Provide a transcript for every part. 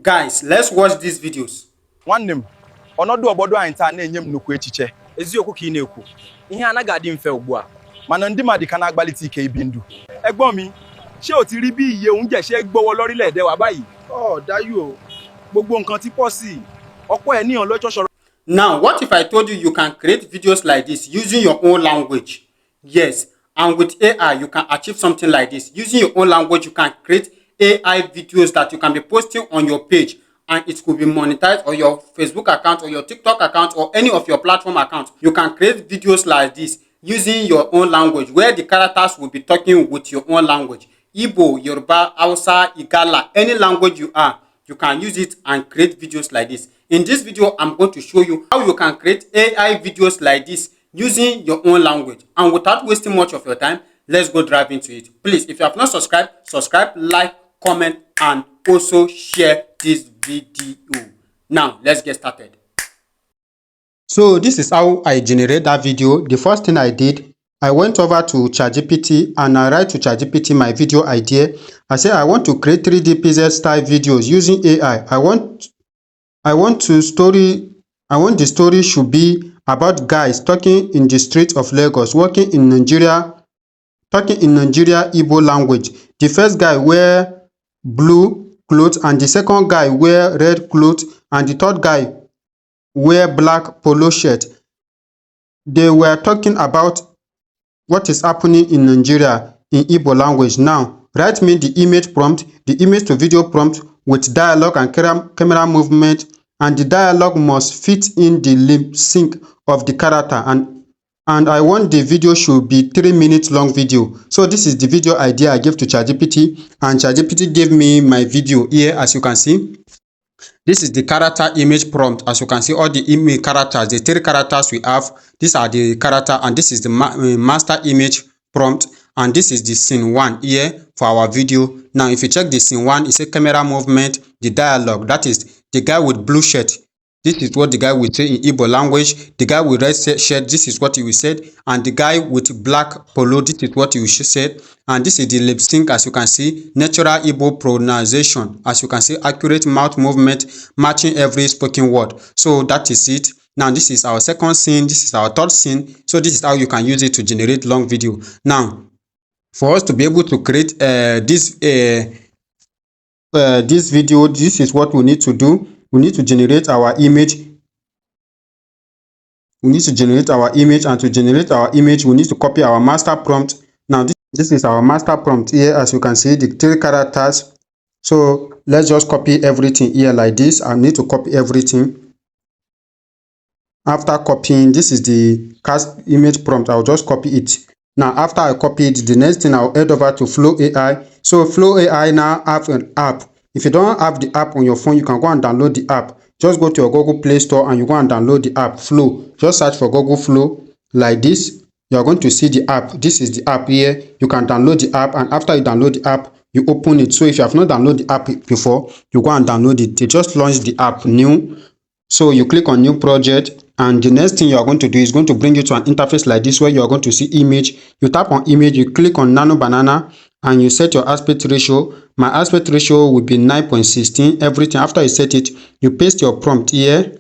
Guys, let's watch these videos. Nwanne m ọnọdụ obodo anyị taa na-enye m nnukwu echiche eziokwu ka ị na-ekwu ihe anaghị adị mfe ugbu a mana ndị mmadụ ka na-agbalite ike ibi ndụ ẹ̀gbọ́n mi ṣé o ti rí bí iye oúnjẹ ṣe gbówó lórílẹ̀-èdè wa báyìí dájú o gbogbo nǹkan ti pọ̀ sí ọ̀pọ̀ ènìyàn ló ṣọ̀ṣọ̀rọ̀. Now, what if I told you you can create videos like this using your own language? Yes, and with AI you can achieve something like this. Using your own language, you can create AI videos that you can be posting on your page, and it could be monetized on your Facebook account or your TikTok account or any of your platform accounts. You can create videos like this using your own language, where the characters will be talking with your own language. Igbo, Yoruba, Hausa, Igala, any language you are, you can use it and create videos like this. In this video, I'm going to show you how you can create AI videos like this using your own language. And without wasting much of your time, let's go dive into it. Please, if you have not subscribed, subscribe, like, comment, and also share this video. Now, let's get started. So this is how I generate that video. The first thing I did, I went over to ChatGPT and I write to ChatGPT my video idea. I say I want to create 3D pixel style videos using AI. I want the story should be about guys talking in the streets of Lagos, talking in Nigeria Igbo language. The first guy wear blue clothes and the second guy wear red clothes and the third guy wear black polo shirt. They were talking about what is happening in Nigeria in Igbo language. Now, write me the image prompt, the image to video prompt with dialogue and camera movement, and the dialogue must fit in the lip sync of the character, and I want the video should be 3 minutes long video. So this is the video idea I gave to ChatGPT, and ChatGPT gave me my video here. As you can see, this is the character image prompt. As you can see, all the image characters, the 3 characters we have, these are the character, and this is the master image prompt, and this is the scene 1 here for our video. Now if you check the scene 1, it says camera movement, the dialogue, that is the guy with blue shirt. This is what the guy will say in Igbo language. The guy with red shirt, this is what he will say. And the guy with black polo, this is what he will say. And this is the lip sync, as you can see. Natural Igbo pronunciation, as you can see. Accurate mouth movement, matching every spoken word. So that is it. Now this is our second scene. This is our third scene. So this is how you can use it to generate long video. Now, for us to be able to create this video, this is what we need to do. We need to generate our image. And to generate our image, we need to copy our master prompt. Now this is our master prompt here. As you can see, the 3 characters. So let's just copy everything here like this. I need to copy everything. After copying, this is the cast image prompt. I'll just copy it. Now after I copy it, the next thing I'll head over to Flow AI. So Flow AI now have an app. If you don't have the app on your phone, you can go and download the app. Just go to your Google Play Store and you go and download the app, Flow. Just search for Google Flow like this. You are going to see the app. This is the app here. You can download the app, and after you download the app, you open it. So if you have not downloaded the app before, you go and download it. They just launched the app new. So you click on new project, and the next thing you are going to do is going to bring you to an interface like this, where you are going to see image. You tap on image, you click on nano banana, and you set your aspect ratio. My aspect ratio will be 9.16. Everything after you set it, you paste your prompt here,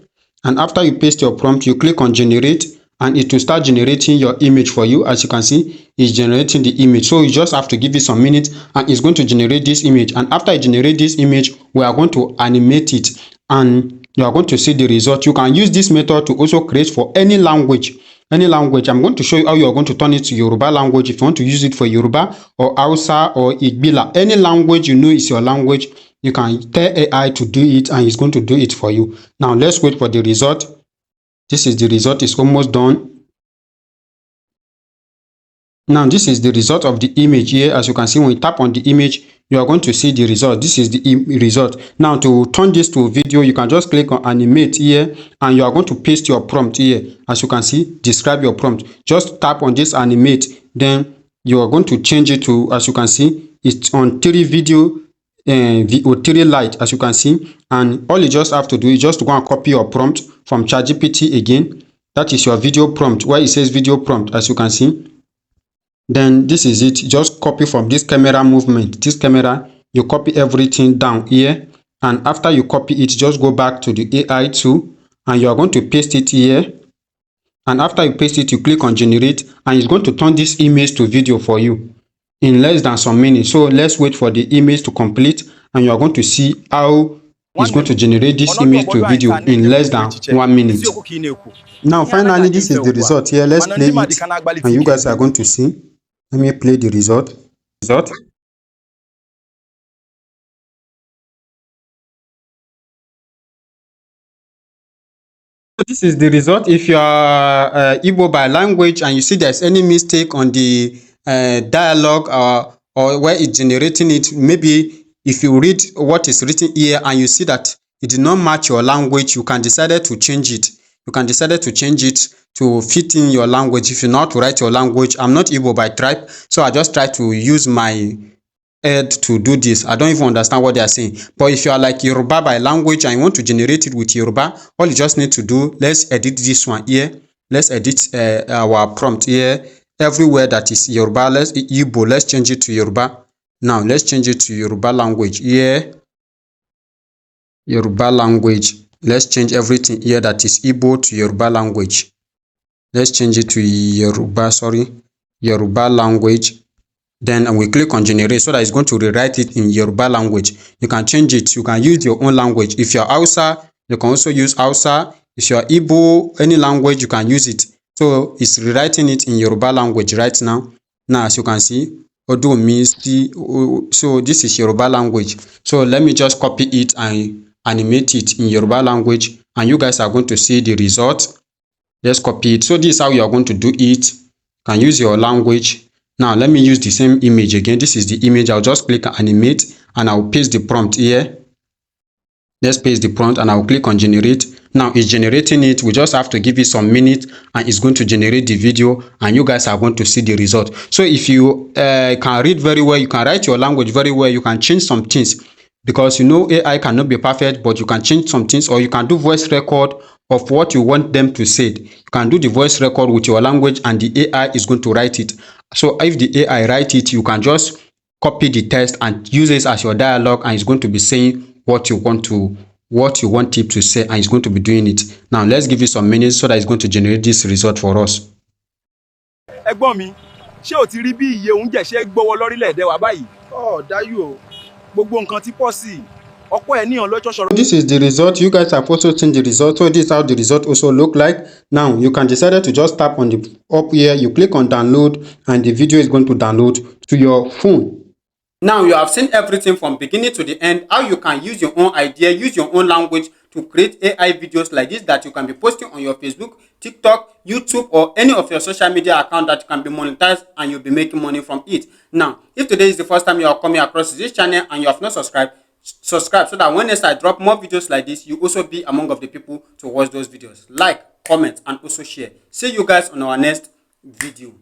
and after you paste your prompt, you click on generate, and it will start generating your image for you. As you can see, it's generating the image. So you just have to give it some minutes, and it's going to generate this image. And after you generate this image, we are going to animate it, and you are going to see the result. You can use this method to also create for any language. I'm going to show you how you are going to turn it to Yoruba language. If you want to use it for Yoruba or Hausa or Igbo, any language you know is your language, you can tell AI to do it, and it's going to do it for you. Now let's wait for the result. This is the result. It's almost done. Now this is the result of the image here. As you can see, when you tap on the image, you are going to see the result. This is the result. Now to turn this to a video, you can just click on animate here, and you are going to paste your prompt here. As you can see, describe your prompt. Just tap on this animate, then you are going to change it to, as you can see, it's on 3 video VO3 light, as you can see. And all you just have to do is just to go and copy your prompt from ChatGPT again. That is your video prompt, where it says video prompt, as you can see. Then this is it. Just copy from this camera movement, this camera, you copy everything down here, and after you copy it, just go back to the AI tool and you are going to paste it here. And after you paste it, you click on generate and it's going to turn this image to video for you in less than some minutes. So let's wait for the image to complete and you are going to see how it's going to generate this image to video in less than 1 minute. Now finally, this is the result here. Let's play it and you guys are going to see. Let me play the result. This is the result. If you are Igbo by language and you see there's any mistake on the dialogue or where it's generating it, maybe if you read what is written here and you see that it did not match your language, you can decide to change it. You can decide to change it to fit in your language. If you know how to write your language, I'm not Igbo by tribe, so I just try to use my head to do this. I don't even understand what they are saying. But if you are like Yoruba by language and you want to generate it with Yoruba, all you just need to do, let's edit this one here. Let's edit our prompt here. Everywhere that is Yoruba, let's Igbo, let's change it to Yoruba. Now let's change it to Yoruba language here. Yoruba language. Let's change everything here that is Igbo to Yoruba language. Let's change it to Yoruba language. Then we click on generate so that it's going to rewrite it in Yoruba language. You can change it. You can use your own language. If you're Hausa, you can also use Hausa. If you're Igbo, any language, you can use it. So it's rewriting it in Yoruba language right now. Now, as you can see, Odo means so this is Yoruba language. So let me just copy it and animate it in Yoruba language, and you guys are going to see the result. Let's copy it. So this is how you are going to do it. You can use your language. Now let me use the same image again. This is the image. I'll just click on animate and I'll paste the prompt here. Let's paste the prompt and I'll click on generate. Now it's generating it. We just have to give it some minutes and it's going to generate the video and you guys are going to see the result. So if you can read very well, you can write your language very well, you can change some things, because you know AI cannot be perfect, but you can change some things, or you can do voice record of what you want them to say. You can do the voice record with your language and the AI is going to write it. So if the AI write it, you can just copy the text and use it as your dialogue, and it's going to be saying what you want it to say, and it's going to be doing it. Now let's give it some minutes so that it's going to generate this result for us. Ẹ̀gbọ́n mi, ṣé o ti rí bí iye oúnjẹ ṣe gbówó lórílẹ̀-èdè wa báyìí? Dájú o. Gbogbo nǹkan ti pọ̀ sí. Ọ̀pọ̀ ènìyàn lọ́jọ́ ṣọ̀rọ̀. This is the result. You guys have also seen the result. So this is how the result also look like. Now you can decide to just tap on the up here. You click on download and the video is going to download to your phone. Now you have seen everything from beginning to the end, how you can use your own idea, use your own language to create AI videos like this that you can be posting on your Facebook, TikTok, YouTube, or any of your social media account that can be monetized and you'll be making money from it. Now, if today is the first time you are coming across this channel and you have not subscribed, subscribe so that when next I drop more videos like this, you also be among of the people to watch those videos. Like, comment, and also share. See you guys on our next video.